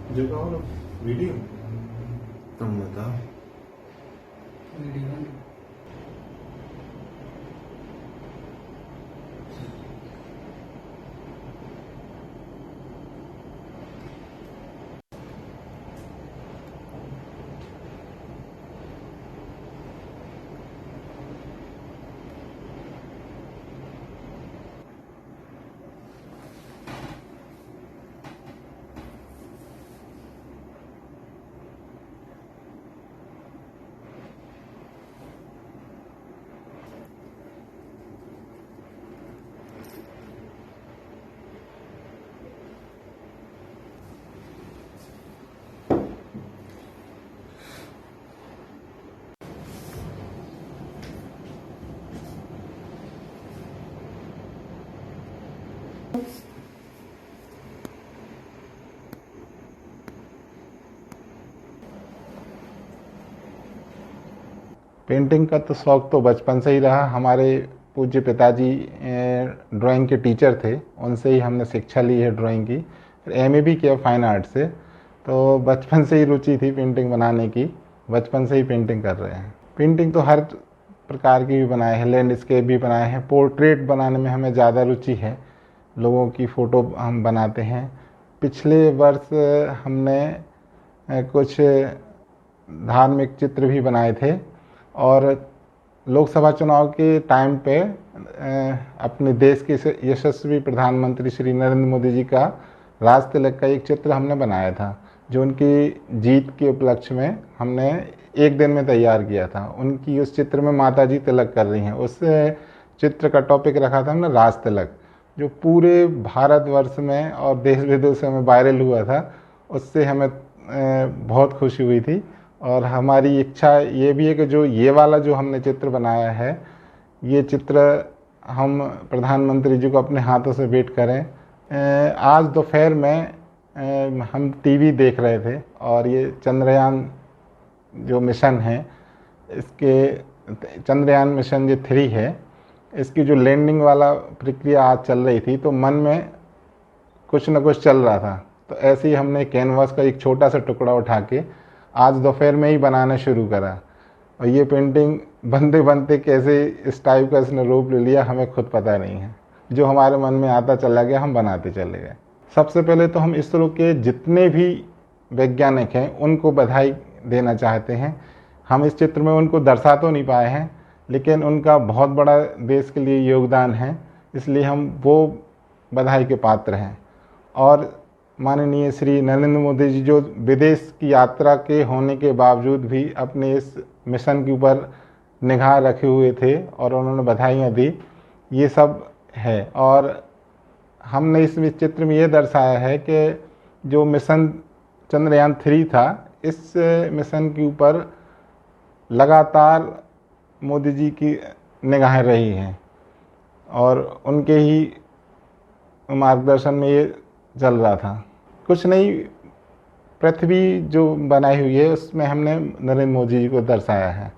जो कहो ना वीडियो तुम बताओ। वीडियो पेंटिंग का तो शौक़ तो बचपन से ही रहा। हमारे पूज्य पिताजी ड्राइंग के टीचर थे, उनसे ही हमने शिक्षा ली है ड्राइंग की। फिर एमए भी किया फाइन आर्ट से। तो बचपन से ही रुचि थी पेंटिंग बनाने की, बचपन से ही पेंटिंग कर रहे हैं। पेंटिंग तो हर प्रकार की भी बनाए हैं, लैंडस्केप भी बनाए हैं। पोर्ट्रेट बनाने में हमें ज़्यादा रुचि है, लोगों की फ़ोटो हम बनाते हैं। पिछले वर्ष हमने कुछ धार्मिक चित्र भी बनाए थे और लोकसभा चुनाव के टाइम पे अपने देश के यशस्वी प्रधानमंत्री श्री नरेंद्र मोदी जी का राज तिलक का एक चित्र हमने बनाया था, जो उनकी जीत के उपलक्ष्य में हमने एक दिन में तैयार किया था। उनकी उस चित्र में माता जी तिलक कर रही हैं। उस चित्र का टॉपिक रखा था हमने राज तिलक, जो पूरे भारतवर्ष में और देश विदेश में वायरल हुआ था। उससे हमें बहुत खुशी हुई थी। और हमारी इच्छा ये भी है कि जो ये वाला जो हमने चित्र बनाया है, ये चित्र हम प्रधानमंत्री जी को अपने हाथों से भेंट करें। आज दोपहर में हम टीवी देख रहे थे और ये चंद्रयान जो मिशन है, इसके चंद्रयान मिशन जो 3 है, इसकी जो लैंडिंग वाला प्रक्रिया आज चल रही थी, तो मन में कुछ न कुछ चल रहा था। तो ऐसे ही हमने कैनवास का एक छोटा सा टुकड़ा उठा के आज दोपहर में ही बनाना शुरू करा। और ये पेंटिंग बनते बनते कैसे इस टाइप का इसने रूप ले लिया, हमें खुद पता नहीं है। जो हमारे मन में आता चला गया, हम बनाते चले गए। सबसे पहले तो हम इसरो के जितने भी वैज्ञानिक हैं उनको बधाई देना चाहते हैं। हम इस चित्र में उनको दर्शा तो नहीं पाए हैं, लेकिन उनका बहुत बड़ा देश के लिए योगदान है, इसलिए हम वो बधाई के पात्र हैं। और माननीय श्री नरेंद्र मोदी जी जो विदेश की यात्रा के होने के बावजूद भी अपने इस मिशन के ऊपर निगाह रखे हुए थे और उन्होंने बधाइयाँ दी, ये सब है। और हमने इस चित्र में ये दर्शाया है कि जो मिशन चंद्रयान 3 था, इस मिशन के ऊपर लगातार मोदी जी की निगाहें रही हैं और उनके ही मार्गदर्शन में ये चल रहा था। कुछ नहीं, पृथ्वी जो बनाई हुई है उसमें हमने नरेंद्र मोदी जी को दर्शाया है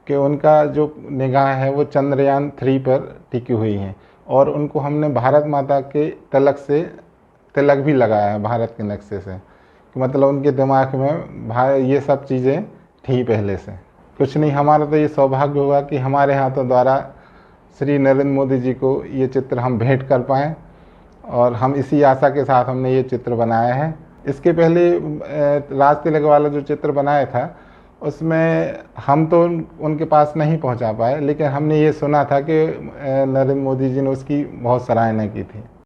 कि उनका जो निगाह है वो चंद्रयान 3 पर टिकी हुई है। और उनको हमने भारत माता के तिलक भी लगाया है, भारत के नक्शे से, कि मतलब उनके दिमाग में ये सब चीज़ें थी पहले से। कुछ नहीं, हमारा तो ये सौभाग्य होगा कि हमारे हाथों द्वारा श्री नरेंद्र मोदी जी को ये चित्र हम भेंट कर पाएँ, और हम इसी आशा के साथ हमने ये चित्र बनाया है। इसके पहले राज तिलक वाला जो चित्र बनाया था, उसमें हम तो उनके पास नहीं पहुंचा पाए, लेकिन हमने ये सुना था कि नरेंद्र मोदी जी ने उसकी बहुत सराहना की थी।